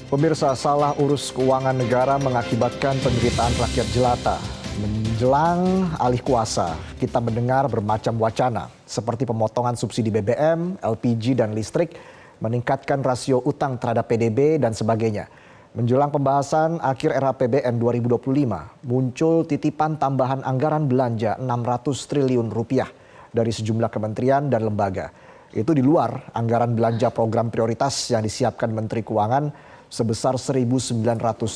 Pemirsa, salah urus keuangan negara mengakibatkan penderitaan rakyat jelata. Menjelang alih kuasa, kita mendengar bermacam wacana seperti pemotongan subsidi BBM, LPG dan listrik, meningkatkan rasio utang terhadap PDB dan sebagainya. Menjelang pembahasan akhir era APBN 2025, muncul titipan tambahan anggaran belanja 600 triliun rupiah dari sejumlah kementerian dan lembaga. Itu di luar anggaran belanja program prioritas yang disiapkan Menteri Keuangan sebesar 1.900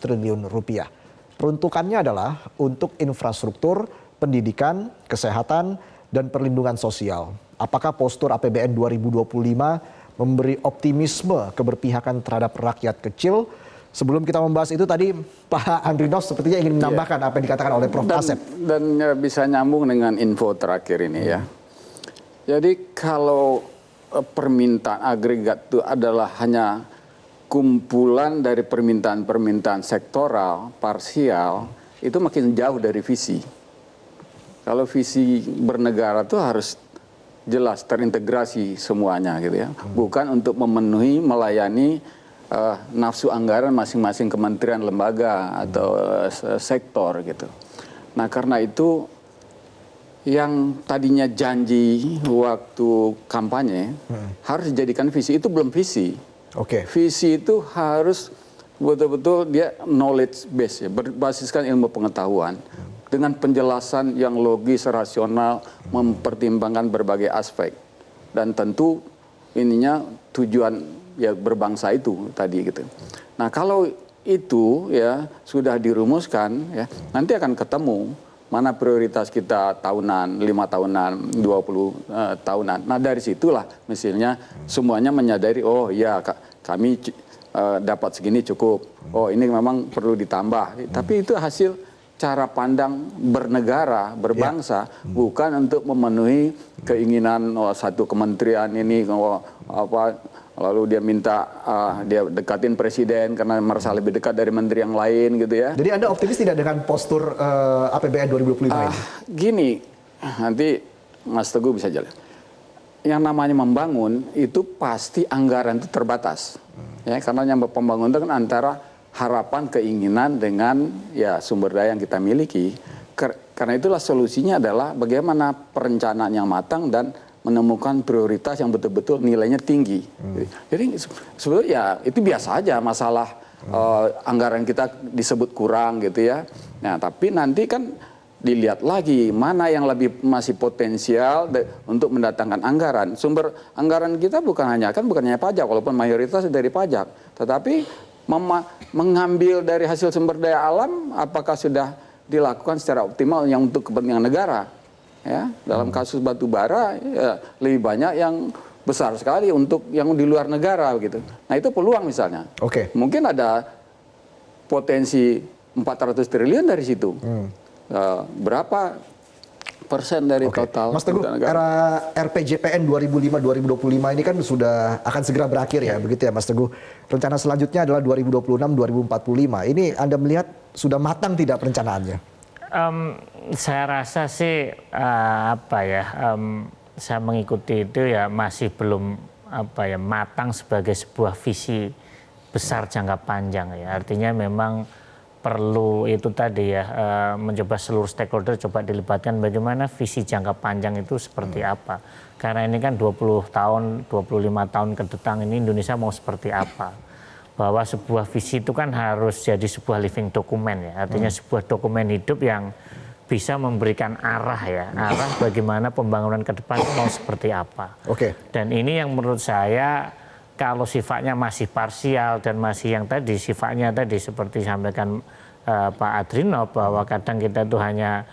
triliun rupiah. Peruntukannya adalah untuk infrastruktur, pendidikan, kesehatan, dan perlindungan sosial. Apakah postur APBN 2025 memberi optimisme keberpihakan terhadap rakyat kecil? Sebelum kita membahas itu tadi Pak Andrinov sepertinya ingin menambahkan apa yang dikatakan oleh Prof. Asep. Dan bisa nyambung dengan info terakhir ini ya. Jadi kalau permintaan agregat itu adalah hanya kumpulan dari permintaan-permintaan sektoral, parsial, itu makin jauh dari visi. Kalau visi bernegara itu harus jelas terintegrasi semuanya gitu ya. Bukan untuk memenuhi, melayani nafsu anggaran masing-masing kementerian, lembaga atau sektor gitu. Nah karena itu yang tadinya janji waktu kampanye harus dijadikan visi, itu belum visi. Visi itu harus betul-betul dia knowledge base ya, berbasiskan ilmu pengetahuan dengan penjelasan yang logis, rasional, mempertimbangkan berbagai aspek dan tentu ininya tujuan ya berbangsa itu tadi gitu. Nah kalau itu ya sudah dirumuskan ya nanti akan ketemu mana prioritas kita tahunan, 5 tahunan, 20 tahunan. Nah dari situlah misalnya semuanya menyadari, oh ya kami dapat segini cukup. Oh ini memang perlu ditambah. Tapi itu hasil cara pandang bernegara, berbangsa, bukan untuk memenuhi keinginan satu kementerian ini, lalu dia minta dia dekatin presiden karena merasa lebih dekat dari menteri yang lain gitu ya. Jadi Anda optimis tidak dengan postur APBN 2025 ini? Gini, nanti Mas Teguh bisa jelas. Yang namanya membangun itu pasti anggaran itu terbatas. Ya, karena yang pembangunan itu kan antara harapan, keinginan dengan ya sumber daya yang kita miliki. Karena itulah solusinya adalah bagaimana perencanaan yang matang dan menemukan prioritas yang betul-betul nilainya tinggi. Jadi sebetulnya ya itu biasa aja masalah anggaran kita disebut kurang gitu ya. Nah tapi nanti kan dilihat lagi mana yang lebih masih potensial untuk mendatangkan anggaran. Sumber anggaran kita bukan hanya pajak, walaupun mayoritas dari pajak, tetapi mengambil dari hasil sumber daya alam apakah sudah dilakukan secara optimal yang untuk kepentingan negara. Ya, dalam kasus batu bara ya, lebih banyak yang besar sekali untuk yang di luar negara gitu. Nah itu peluang misalnya. Mungkin ada potensi 400 triliun dari situ. Berapa persen dari total? Mas Teguh, era RPJPN 2005-2025 ini kan sudah akan segera berakhir ya, begitu ya Mas Teguh. Rencana selanjutnya adalah 2026-2045. Ini Anda melihat sudah matang tidak perencanaannya? Saya rasa sih saya mengikuti itu ya masih belum matang sebagai sebuah visi besar jangka panjang ya. Artinya memang perlu itu tadi ya mencoba seluruh stakeholder coba dilibatkan bagaimana visi jangka panjang itu seperti apa. Karena ini kan 20 tahun, 25 tahun ke depan ini Indonesia mau seperti apa. Bahwa sebuah visi itu kan harus jadi sebuah living document ya. Artinya sebuah dokumen hidup yang bisa memberikan arah ya. Arah bagaimana pembangunan ke depan mau seperti apa. Dan ini yang menurut saya kalau sifatnya masih parsial dan masih yang tadi sifatnya tadi seperti sampaikan Pak Adrinov bahwa kadang kita itu hanya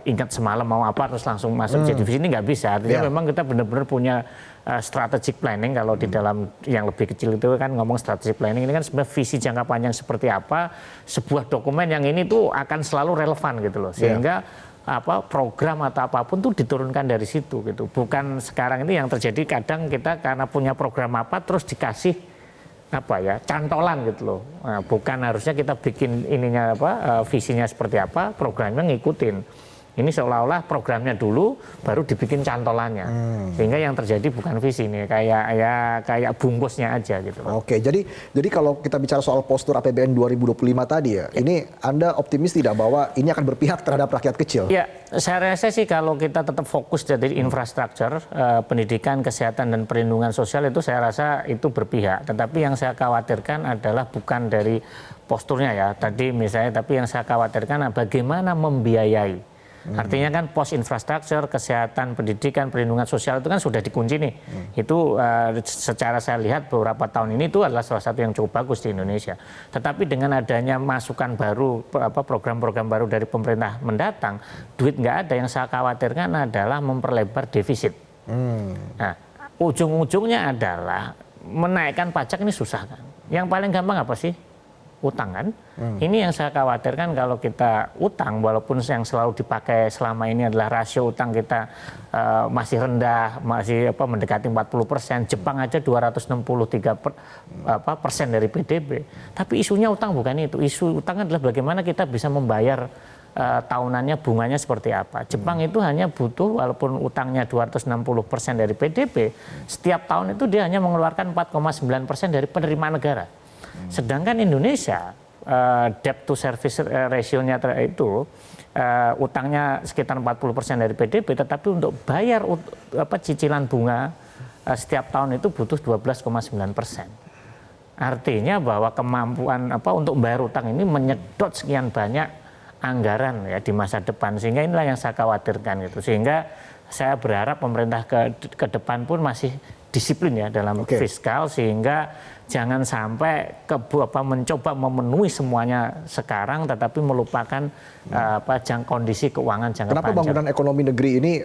ingat semalam mau apa terus langsung masuk jadi visi ini nggak bisa. Artinya memang kita benar-benar punya strategic planning. Kalau di dalam yang lebih kecil itu kan ngomong strategic planning, ini kan sebenarnya visi jangka panjang seperti apa sebuah dokumen yang ini tuh akan selalu relevan gitu loh, sehingga program atau apapun tuh diturunkan dari situ gitu. Bukan sekarang ini yang terjadi kadang kita karena punya program apa terus dikasih cantolan gitu loh. Bukan harusnya kita bikin ininya visinya seperti apa, programnya ngikutin. Ini seolah-olah programnya dulu baru dibikin cantolannya. Sehingga yang terjadi bukan visi nih, kayak bungkusnya aja gitu. Oke, jadi kalau kita bicara soal postur APBN 2025 tadi ya, ini Anda optimis tidak bahwa ini akan berpihak terhadap rakyat kecil? Ya, saya rasa sih kalau kita tetap fokus dari infrastruktur, pendidikan, kesehatan, dan perlindungan sosial itu saya rasa itu berpihak. Tetapi yang saya khawatirkan adalah bukan dari posturnya ya, tadi misalnya, tapi yang saya khawatirkan bagaimana membiayai. Artinya kan pos infrastruktur, kesehatan, pendidikan, perlindungan sosial itu kan sudah dikunci nih. Itu secara saya lihat beberapa tahun ini itu adalah salah satu yang cukup bagus di Indonesia. Tetapi dengan adanya masukan baru, program-program baru dari pemerintah mendatang, duit nggak ada. Yang saya khawatirkan adalah memperlebar defisit. Nah, ujung-ujungnya adalah menaikkan pajak ini susah kan. Yang paling gampang apa sih? Utang kan. Ini yang saya khawatirkan kalau kita utang, walaupun yang selalu dipakai selama ini adalah rasio utang kita masih rendah, masih mendekati 40%. Jepang aja 263% dari PDB. Tapi isunya utang bukan itu. Isu utang adalah bagaimana kita bisa membayar tahunannya bunganya seperti apa. Jepang itu hanya butuh, walaupun utangnya 260% dari PDB, setiap tahun itu dia hanya mengeluarkan 4,9% dari penerimaan negara. Sedangkan Indonesia debt to service ratio-nya itu utangnya sekitar 40% dari PDB, tetapi untuk bayar cicilan bunga setiap tahun itu butuh 12,9%. Artinya bahwa kemampuan untuk bayar utang ini menyedot sekian banyak anggaran ya di masa depan, sehingga inilah yang saya khawatirkan gitu. Sehingga saya berharap pemerintah ke depan pun masih disiplin ya dalam fiskal, sehingga jangan sampai mencoba memenuhi semuanya sekarang tetapi melupakan kondisi keuangan jangka panjang. Kenapa bangunan ekonomi negeri ini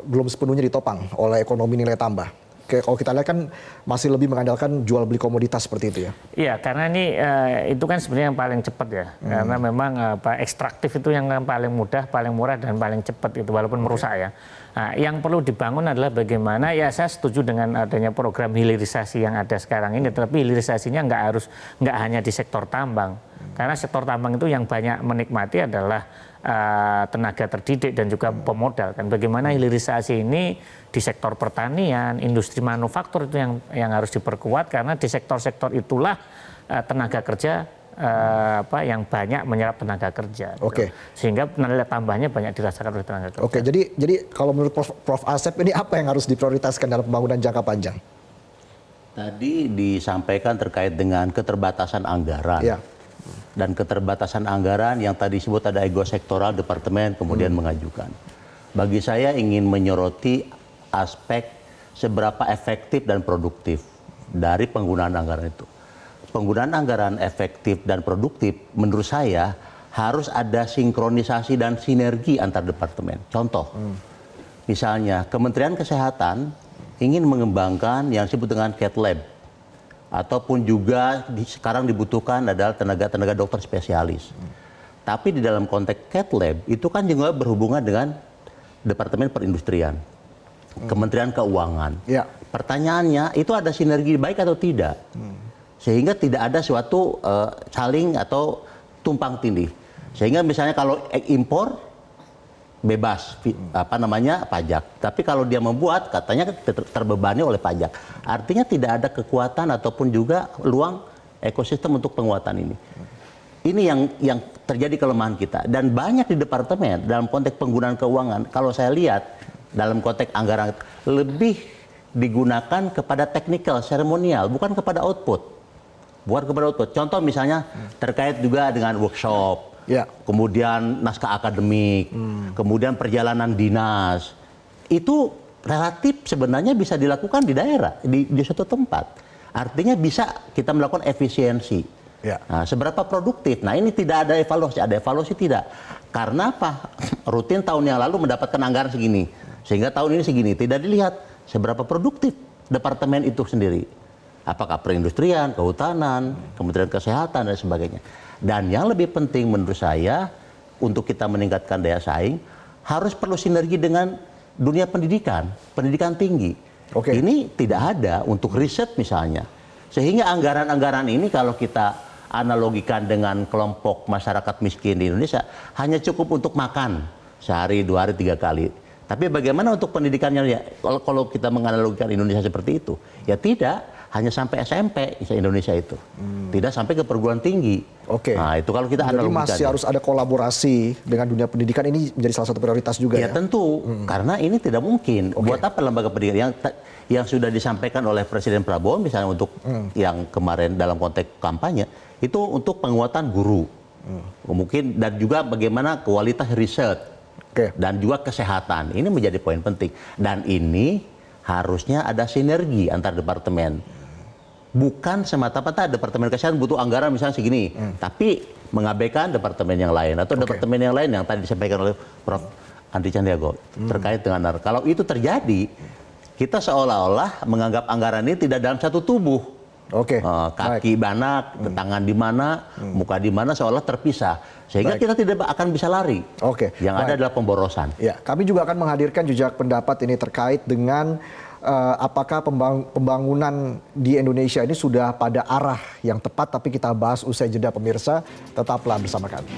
belum sepenuhnya ditopang oleh ekonomi nilai tambah? Kalau kita lihat kan masih lebih mengandalkan jual beli komoditas seperti itu ya. Iya, karena ini itu kan sebenarnya yang paling cepat ya. Karena memang ekstraktif itu yang paling mudah, paling murah, dan paling cepat itu, walaupun merusak ya. Nah, yang perlu dibangun adalah bagaimana, ya saya setuju dengan adanya program hilirisasi yang ada sekarang ini, tetapi hilirisasinya nggak hanya di sektor tambang. Karena sektor tambang itu yang banyak menikmati adalah tenaga terdidik dan juga pemodal kan. Bagaimana hilirisasi ini di sektor pertanian, industri manufaktur itu yang harus diperkuat, karena di sektor-sektor itulah tenaga kerja yang banyak menyerap tenaga kerja. Oke. Sehingga nilai tambahnya banyak dirasakan oleh tenaga kerja. Oke, jadi kalau menurut Prof. Asep ini apa yang harus diprioritaskan dalam pembangunan jangka panjang? Tadi disampaikan terkait dengan keterbatasan anggaran. Ya. Dan keterbatasan anggaran yang tadi disebut ada ego sektoral departemen kemudian mengajukan. Bagi saya ingin menyoroti aspek seberapa efektif dan produktif dari penggunaan anggaran itu. Penggunaan anggaran efektif dan produktif menurut saya harus ada sinkronisasi dan sinergi antar departemen. Contoh, misalnya Kementerian Kesehatan ingin mengembangkan yang disebut dengan Cat Lab, ataupun juga sekarang dibutuhkan adalah tenaga dokter spesialis. Tapi di dalam konteks Cat Lab itu kan juga berhubungan dengan Departemen Perindustrian, Kementerian Keuangan. Ya. Pertanyaannya, itu ada sinergi baik atau tidak? Sehingga tidak ada suatu saling atau tumpang tindih. Sehingga misalnya kalau impor bebas pajak, tapi kalau dia membuat katanya terbebani oleh pajak. Artinya tidak ada kekuatan ataupun juga ruang ekosistem untuk penguatan ini. Ini yang terjadi kelemahan kita, dan banyak di departemen dalam konteks penggunaan keuangan. Kalau saya lihat dalam konteks anggaran lebih digunakan kepada teknikal, seremonial, bukan kepada output. Contoh misalnya terkait juga dengan workshop. Ya. Kemudian naskah akademik, kemudian perjalanan dinas, itu relatif sebenarnya bisa dilakukan di daerah, di suatu tempat. Artinya bisa kita melakukan efisiensi. Ya. Nah, seberapa produktif? Nah, ini tidak ada evaluasi tidak. Karena apa? Rutin tahun yang lalu mendapatkan anggaran segini, sehingga tahun ini segini. Tidak dilihat seberapa produktif departemen itu sendiri. Apakah perindustrian, kehutanan, Kementerian Kesehatan, dan sebagainya. Dan yang lebih penting menurut saya, untuk kita meningkatkan daya saing, harus perlu sinergi dengan dunia pendidikan tinggi. Oke. Ini tidak ada untuk riset misalnya. Sehingga anggaran-anggaran ini kalau kita analogikan dengan kelompok masyarakat miskin di Indonesia, hanya cukup untuk makan sehari, 2 hari, 3 kali. Tapi bagaimana untuk pendidikannya ya? Kalau kita menganalogikan Indonesia seperti itu, ya tidak hanya sampai SMP Indonesia itu, tidak sampai ke perguruan tinggi. Oke. Nah itu kalau kita Jadi analogikan. masih harus ada kolaborasi dengan dunia pendidikan, ini menjadi salah satu prioritas juga Ya ya. tentu, karena ini tidak mungkin. Buat apa lembaga pendidikan yang sudah disampaikan oleh Presiden Prabowo misalnya untuk yang kemarin dalam konteks kampanye itu untuk penguatan guru, mungkin dan juga bagaimana kualitas riset dan juga kesehatan. Ini menjadi poin penting dan ini harusnya ada sinergi antar departemen. Bukan semata-mata departemen kesehatan butuh anggaran misalnya segini, tapi mengabaikan departemen yang lain atau departemen yang lain yang tadi disampaikan oleh Prof. Andri Candiago terkait dengan kalau itu terjadi, kita seolah-olah menganggap anggaran ini tidak dalam satu tubuh. Kaki mana, tangan di mana, muka di mana, seolah terpisah, sehingga kita tidak akan bisa lari. Yang ada adalah pemborosan. Ya, kami juga akan menghadirkan jejak pendapat ini terkait dengan apakah pembangunan di Indonesia ini sudah pada arah yang tepat, tapi kita bahas usai jeda pemirsa. Tetaplah bersama kami.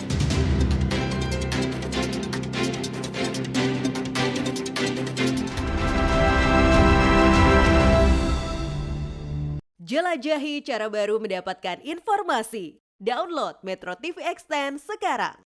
Jelajahi cara baru mendapatkan informasi. Download Metro TV Extend sekarang.